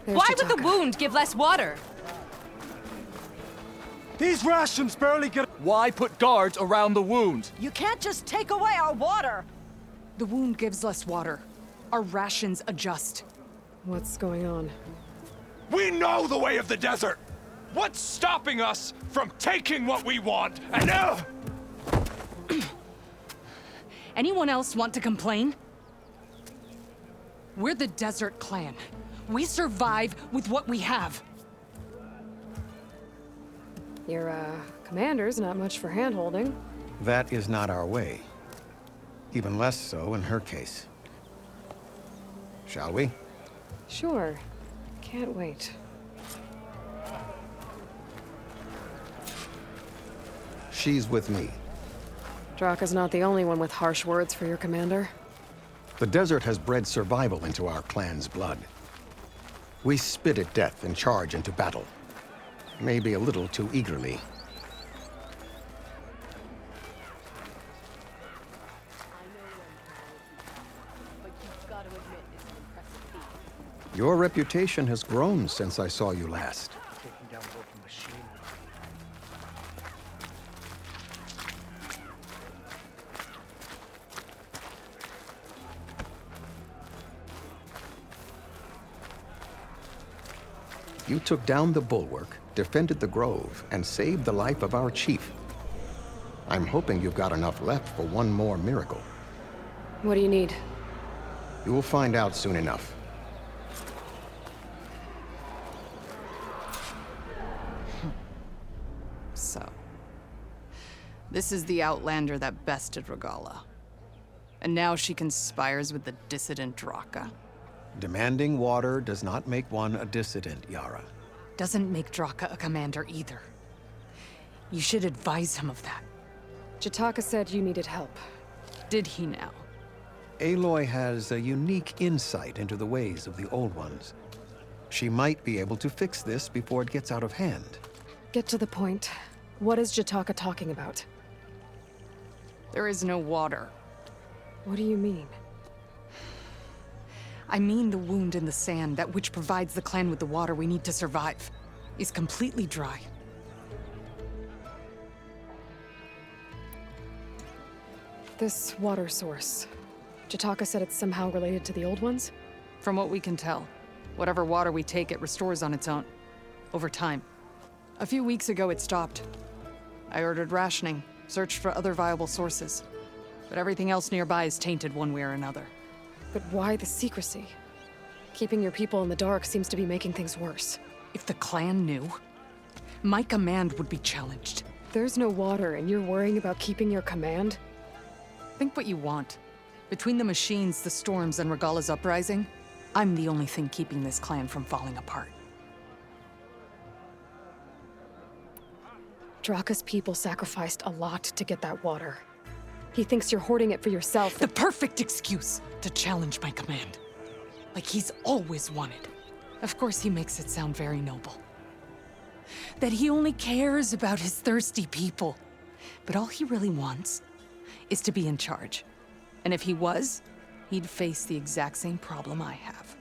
There's Why would the Jataka. wound give less water? These rations barely get... Why put guards around the wound? You can't just take away our water! The wound gives less water. Our rations adjust. What's going on? We know the way of the desert! What's stopping us from taking what we want? And Anyone else want to complain? We're the Desert Clan. We survive with what we have. Your, commander's not much for hand-holding. That is not our way. Even less so in her case. Shall we? Sure. Can't wait. She's with me. Draka's not the only one with harsh words for your commander. The desert has bred survival into our clan's blood. We spit at death and charge into battle. Maybe a little too eagerly. Your reputation has grown since I saw you last. Taking down broken machinery. You took down the bulwark, defended the grove, and saved the life of our chief. I'm hoping you've got enough left for one more miracle. What do you need? You'll find out soon enough. So, this is the Outlander that bested Regalla. And now she conspires with the dissident Draka. Demanding water does not make one a dissident, Yara. Doesn't make Draka a commander either. You should advise him of that. Jataka said you needed help. Did he now? Aloy has a unique insight into the ways of the Old Ones. She might be able to fix this before it gets out of hand. Get to the point. What is Jataka talking about? There is no water. What do you mean? I mean the wound in the sand, that which provides the clan with the water we need to survive, is completely dry. This water source. Jataka said it's somehow related to the Old Ones? From what we can tell, whatever water we take, it restores on its own. Over time. A few weeks ago, it stopped. I ordered rationing, searched for other viable sources. But everything else nearby is tainted one way or another. But why the secrecy? Keeping your people in the dark seems to be making things worse. If the clan knew, my command would be challenged. There's no water and you're worrying about keeping your command? Think what you want. Between the machines, the storms, and Regalla's uprising, I'm the only thing keeping this clan from falling apart. Draka's people sacrificed a lot to get that water. He thinks you're hoarding it for yourself. The perfect excuse to challenge my command. Like he's always wanted. Of course, he makes it sound very noble. That he only cares about his thirsty people. But all he really wants is to be in charge. And if he was, he'd face the exact same problem I have.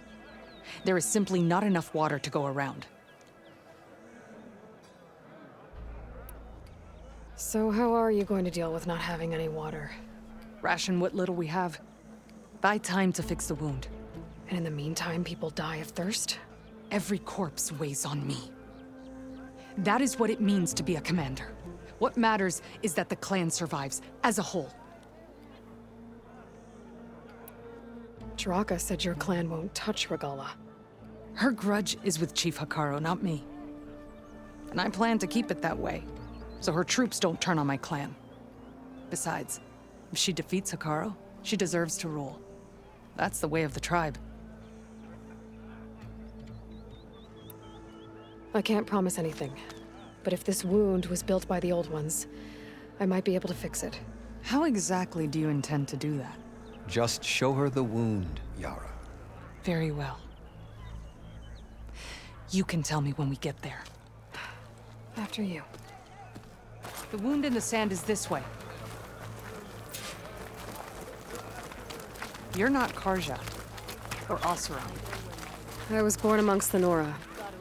There is simply not enough water to go around. So how are you going to deal with not having any water? Ration what little we have. Buy time to fix the wound. And in the meantime, people die of thirst? Every corpse weighs on me. That is what it means to be a commander. What matters is that the clan survives as a whole. Draka said your clan won't touch Regalla. Her grudge is with Chief Hekarro, not me. And I plan to keep it that way, so her troops don't turn on my clan. Besides, if she defeats Hekarro, she deserves to rule. That's the way of the tribe. I can't promise anything, but if this wound was built by the Old Ones, I might be able to fix it. How exactly do you intend to do that? Just show her the wound, Yara. Very well. You can tell me when we get there. After you. The wound in the sand is this way. You're not Karja, or Oseram. I was born amongst the Nora,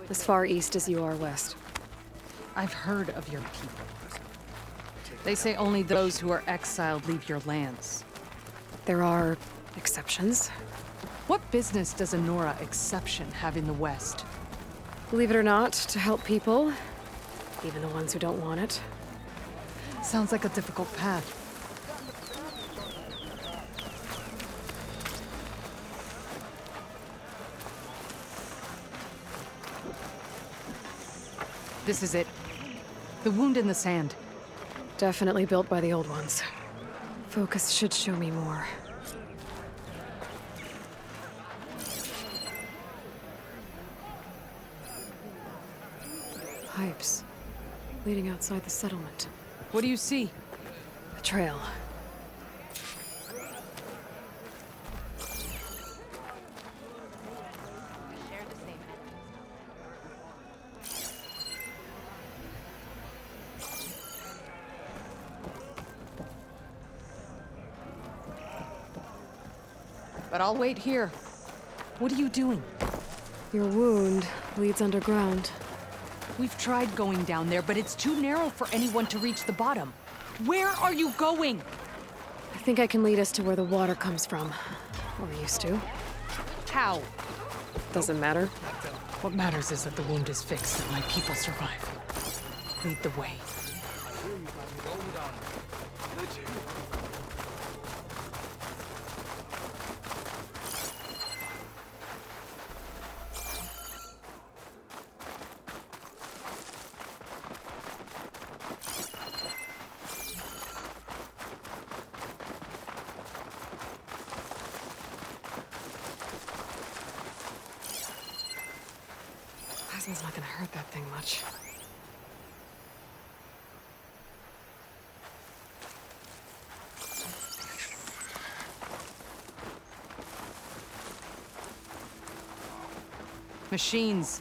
as far east as you are west. I've heard of your people. They say only those who are exiled leave your lands. There are exceptions. What business does a Nora exception have in the West? Believe it or not, to help people, even the ones who don't want it. Sounds like a difficult path. This is it. The wound in the sand. Definitely built by the old ones. Focus should show me more. Pipes. Leading outside the settlement. What do you see? A trail. But I'll wait here. What are you doing? Your wound leads underground. We've tried going down there, but it's too narrow for anyone to reach the bottom. Where are you going? I think I can lead us to where the water comes from. Or used to. How? Doesn't matter. What matters is that the wound is fixed and my people survive. Lead the way. Plasma's not gonna hurt that thing much. Machines.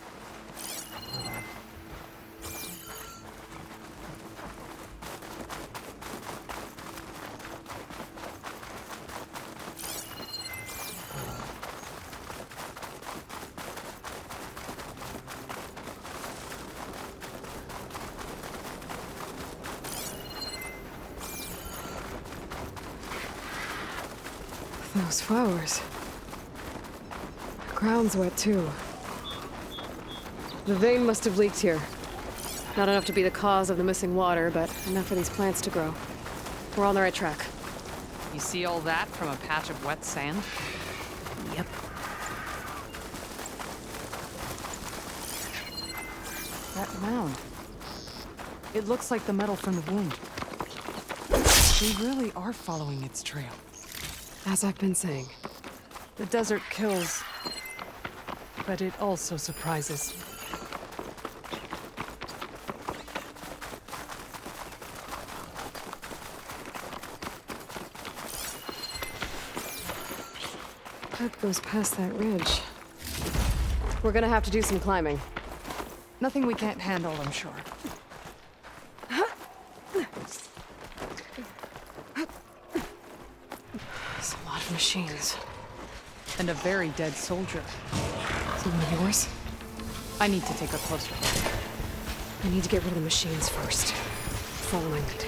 Those flowers. The ground's wet too. The vein must have leaked here. Not enough to be the cause of the missing water, but enough for these plants to grow. We're on the right track. You see all that from a patch of wet sand? Yep. That mound. It looks like the metal from the wound. We really are following its trail. As I've been saying. The desert kills, but it also surprises. Path goes past that ridge. We're gonna have to do some climbing. Nothing we can't handle, I'm sure. There's a lot of machines. And a very dead soldier. Some of yours? I need to take a closer look. I need to get rid of the machines first. Follow my lead.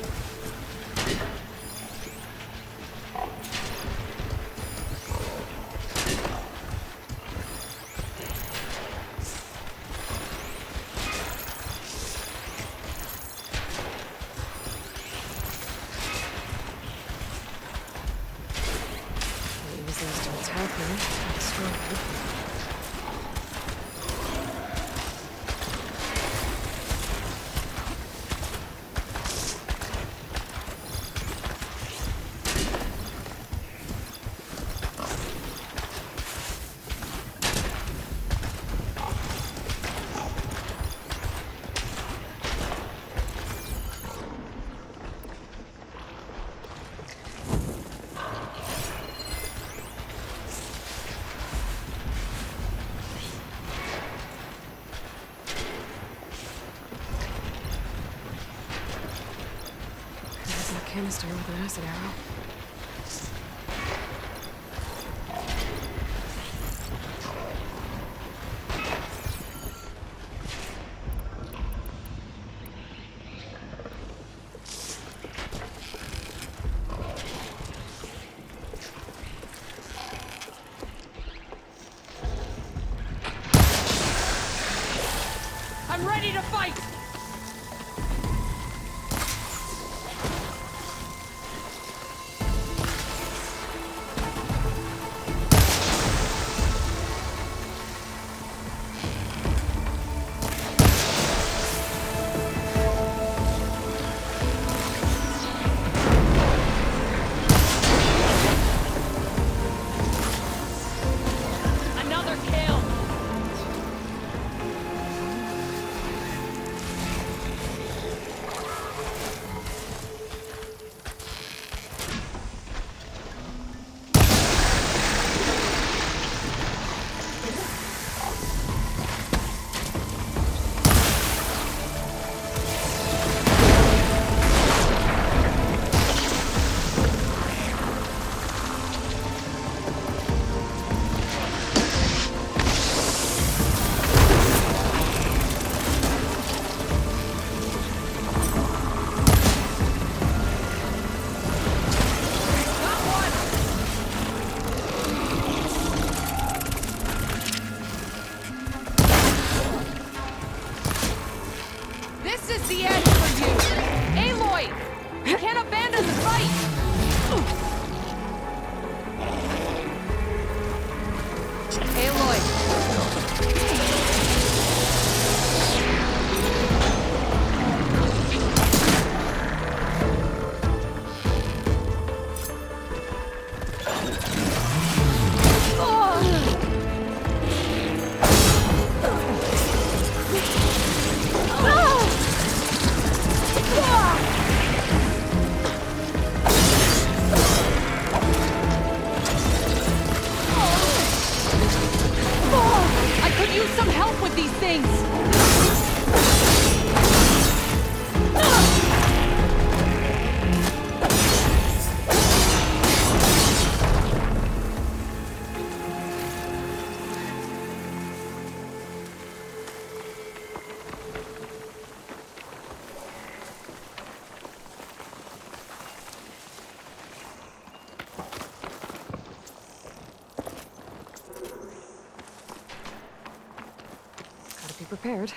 Use those to attack me. Destroy me. Canister with an acid arrow. is the end for you! Aloy! You can't abandon the fight! Aloy! I could use some help with these things! Gotta be prepared.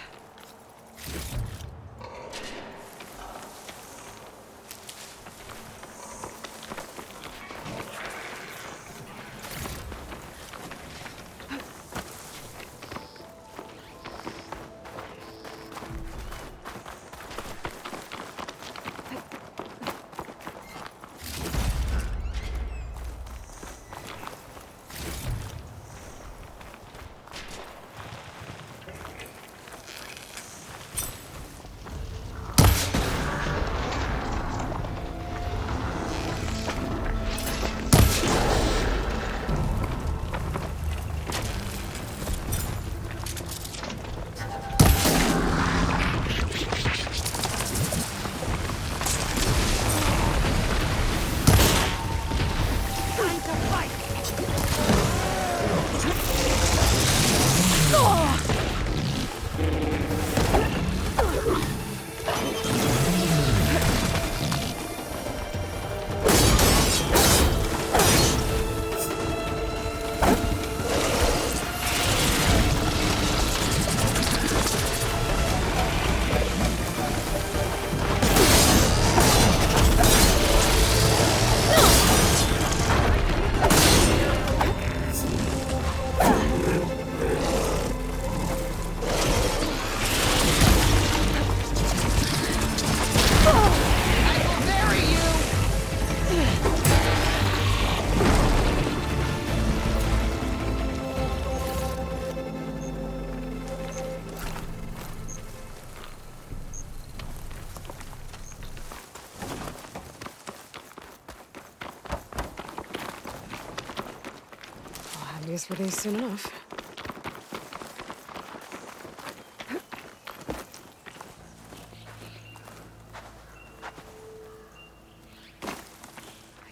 Use for these soon enough.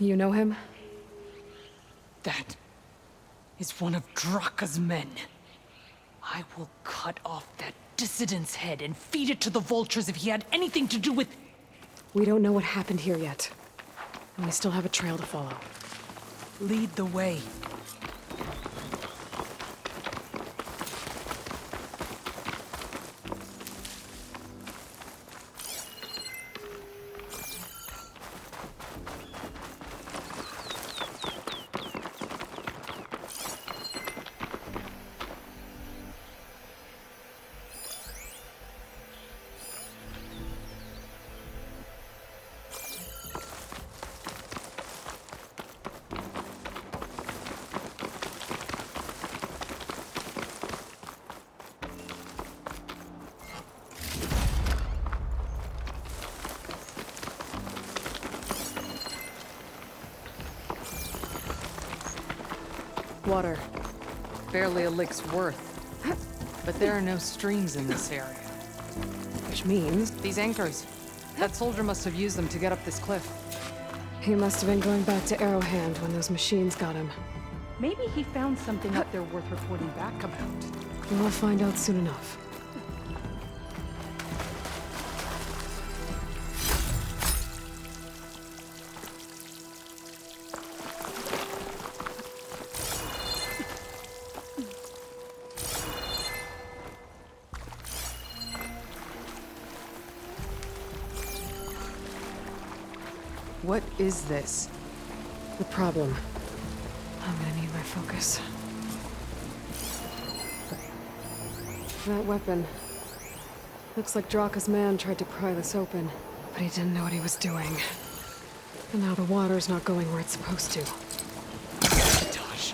You know him? That is one of Draka's men. I will cut off that dissident's head and feed it to the vultures if he had anything to do with... We don't know what happened here yet. And we still have a trail to follow. Lead the way. Water. Barely a lick's worth. But there are no streams in this area. Which means These anchors. That soldier must have used them to get up this cliff. he must have been going back to Arrowhand when those machines got him. Maybe he found something up there worth reporting back about. We'll find out soon enough. What is this? The problem. I'm gonna need my focus. That weapon. Looks like Draka's man tried to pry this open, but he didn't know what he was doing. And now the water's not going where it's supposed to. Sabotage.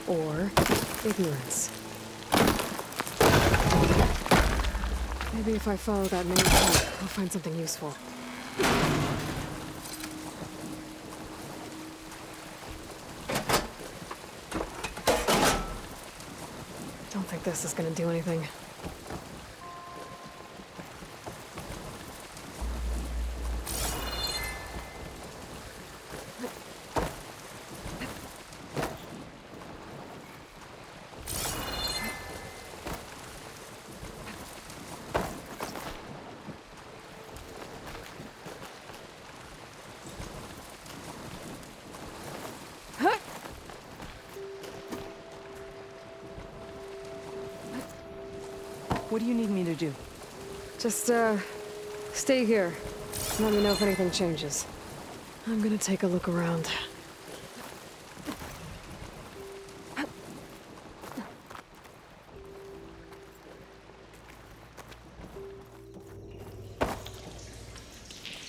Or ignorance. Maybe if I follow that main path, I'll find something useful. Don't think this is gonna do anything. What do you need me to do? Just, stay here. Let me know if anything changes. I'm gonna take a look around.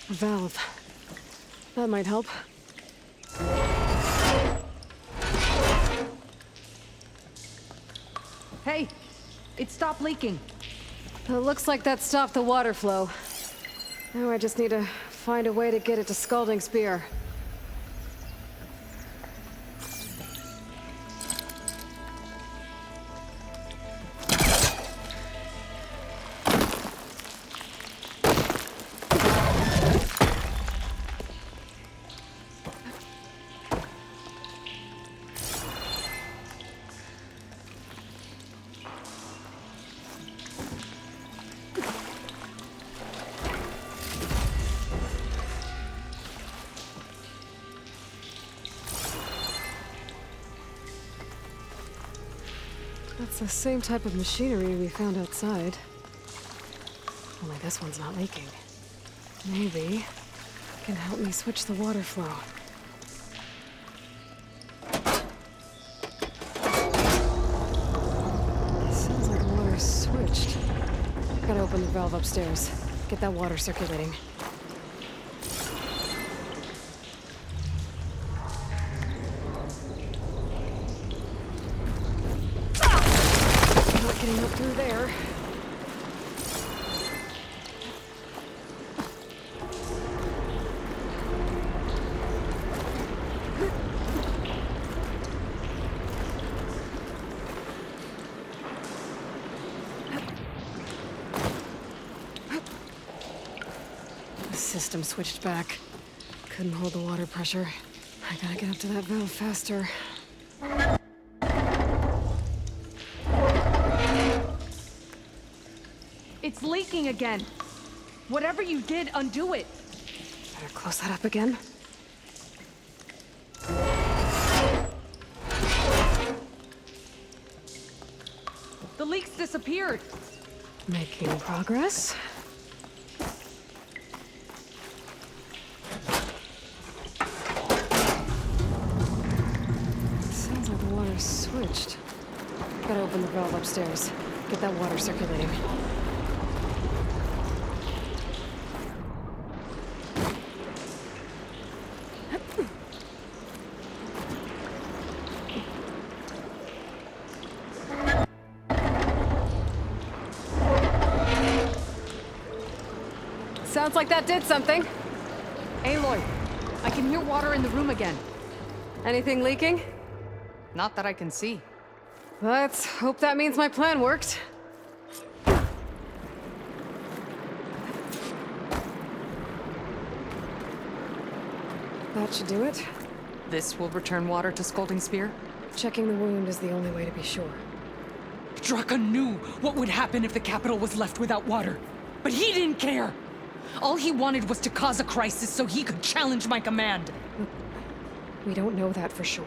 A valve. That might help. Hey, it stopped leaking. It looks like that stopped the water flow. Now I just need to find a way to get it to Scalding Spear. That's the same type of machinery we found outside. Only this one's not leaking. Maybe it can help me switch the water flow. Sounds like water's switched. Gotta open the valve upstairs. Get that water circulating. Not getting up through there. The system switched back. Couldn't hold the water pressure. I gotta get up to that valve faster. It's leaking again. Whatever you did, undo it. Better close that up again. The leaks disappeared. Making progress. Sounds like the water's switched. Gotta open the valve upstairs. Get that water circulating. Sounds like that did something. Aloy, I can hear water in the room again. Anything leaking? Not that I can see. Let's hope that means my plan worked. That should do it. This will return water to Scalding Spear? Checking the wound is the only way to be sure. Draka knew what would happen if the capital was left without water. But he didn't care! All he wanted was to cause a crisis so he could challenge my command. We don't know that for sure.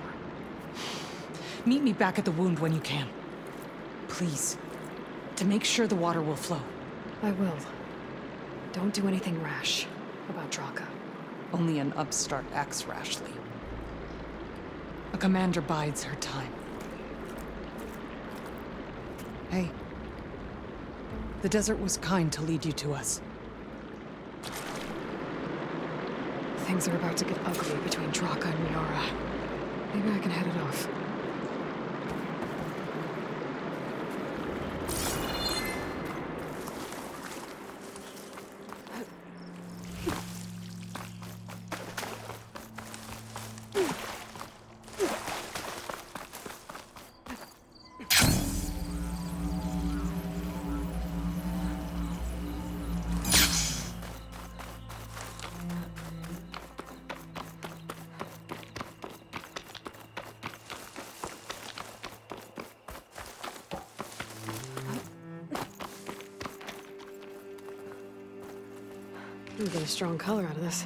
Meet me back at the wound when you can. Please. To make sure the water will flow. I will. Don't do anything rash about Draka. Only an upstart acts rashly. A commander bides her time. Hey. The desert was kind to lead you to us. Things are about to get ugly between Draka and Yara. Maybe I can head it off. You get a strong color out of this.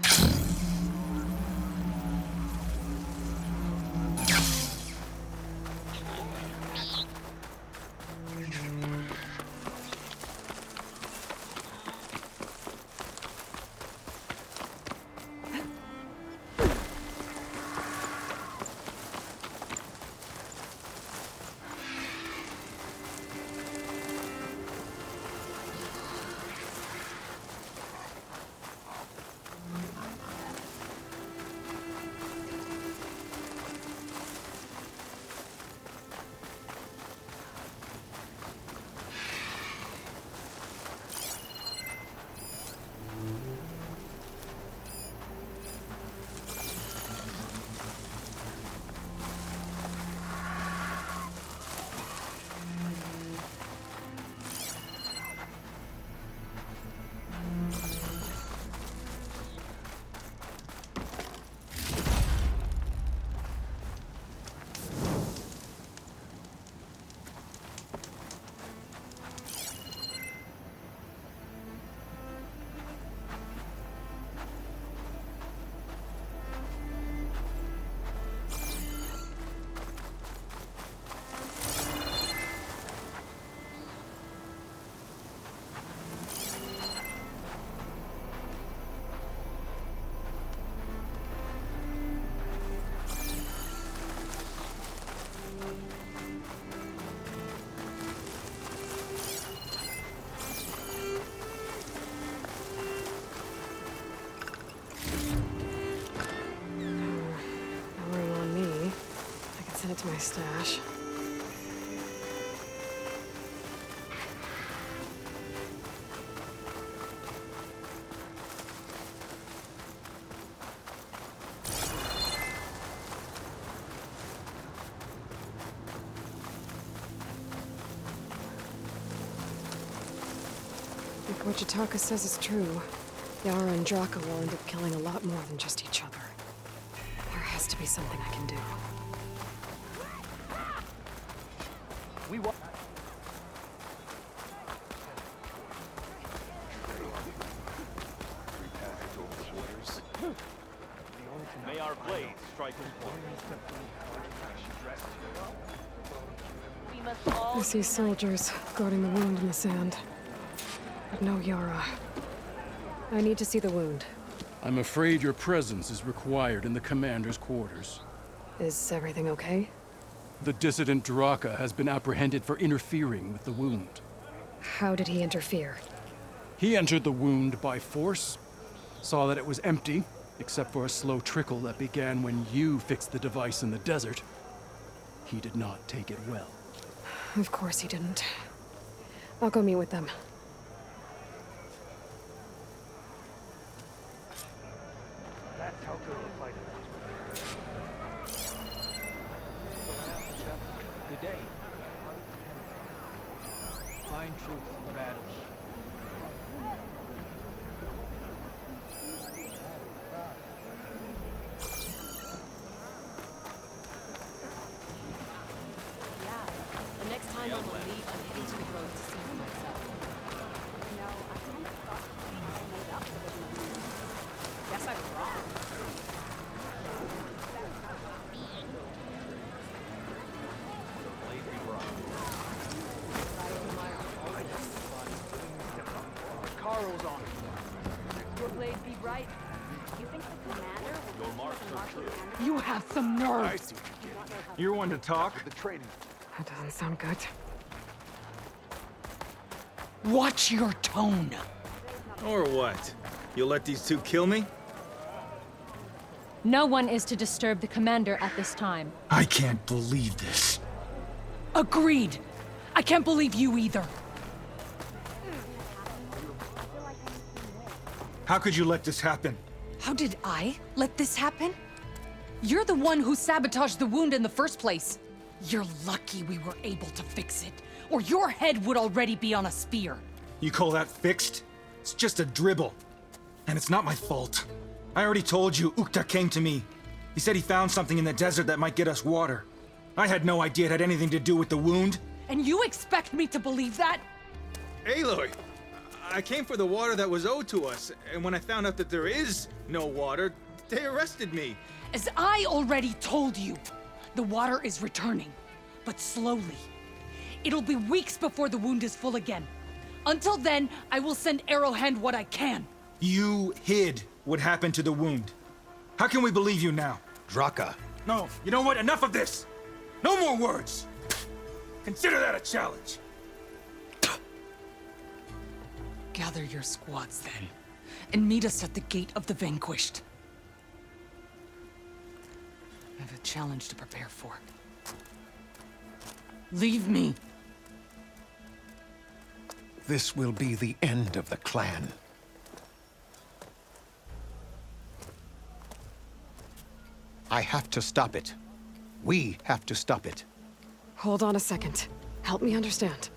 Send it to my stash. If what Jataka says is true, Yara and Draka will end up killing a lot more than just each other. There has to be something I can do. May our blades strike as one. I see soldiers guarding the wound in the sand. But no Yara. I need to see the wound. I'm afraid your presence is required in the commander's quarters. Is everything okay? The dissident Draka has been apprehended for interfering with the wound. How did he interfere? He entered the wound by force, saw that it was empty, except for a slow trickle that began when you fixed the device in the desert. He did not take it well. Of course he didn't. I'll go meet with them. That's how good a fighter is. Good day. Find truth in battles. The next time I'm gonna leave, I'm heading to the road to see for myself. No, I kind of thought I made up for it. Guess I was wrong. You have some nerve. I see what you did. You're one to talk. The training. That doesn't sound good. Watch your tone. Or what? You'll let these two kill me? No one is to disturb the commander at this time. I can't believe this. Agreed. I can't believe you either. How could you let this happen? How did I let this happen? You're the one who sabotaged the wound in the first place. You're lucky we were able to fix it, or your head would already be on a spear. You call that fixed? It's just a dribble. And it's not my fault. I already told you, Ukta came to me. He said he found something in the desert that might get us water. I had no idea it had anything to do with the wound. And you expect me to believe that? Aloy, I came for the water that was owed to us, and when I found out that there is no water, they arrested me. As I already told you, the water is returning, but slowly. It'll be weeks before the wound is full again. Until then, I will send Arrowhand what I can. You hid what happened to the wound. How can we believe you now? Draka. No, you know what? Enough of this! No more words! Consider that a challenge! Gather your squads then, and meet us at the Gate of the Vanquished. I have a challenge to prepare for. Leave me. This will be the end of the clan. I have to stop it. We have to stop it. Hold on a second. Help me understand.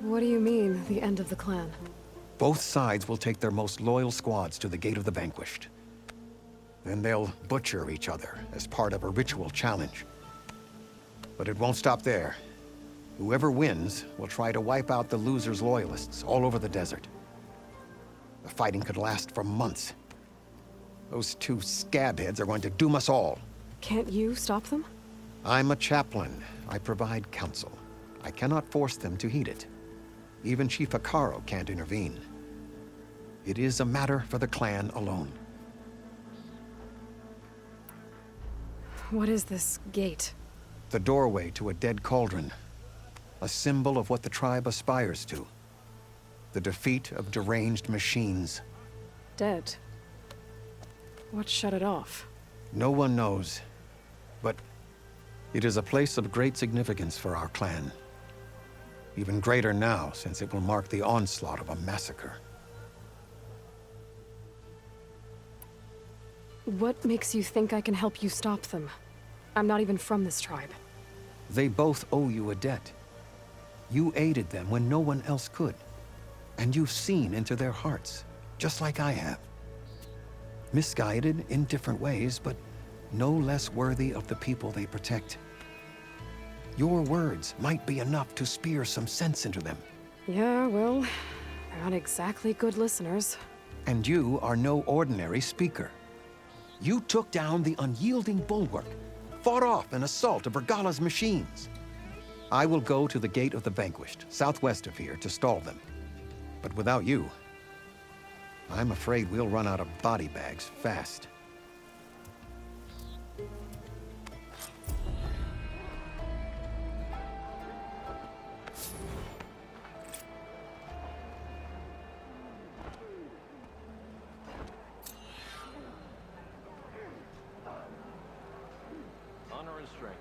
What do you mean, the end of the clan? Both sides will take their most loyal squads to the Gate of the Vanquished. Then they'll butcher each other as part of a ritual challenge. But it won't stop there. Whoever wins will try to wipe out the loser's loyalists all over the desert. The fighting could last for months. Those two scabheads are going to doom us all. Can't you stop them? I'm a chaplain. I provide counsel. I cannot force them to heed it. Even Chief Hekarro can't intervene. It is a matter for the clan alone. What is this gate? The doorway to a dead cauldron. A symbol of what the tribe aspires to. The defeat of deranged machines. Dead. What shut it off? No one knows. But it is a place of great significance for our clan. Even greater now, since it will mark the onslaught of a massacre. What makes you think I can help you stop them? I'm not even from this tribe. They both owe you a debt. You aided them when no one else could. And you've seen into their hearts, just like I have. Misguided in different ways, but no less worthy of the people they protect. Your words might be enough to spear some sense into them. Yeah, well, they're not exactly good listeners. And you are no ordinary speaker. You took down the unyielding bulwark, fought off an assault of Regala's machines. I will go to the Gate of the Vanquished, southwest of here, to stall them. But without you, I'm afraid we'll run out of body bags fast. Honor and strength.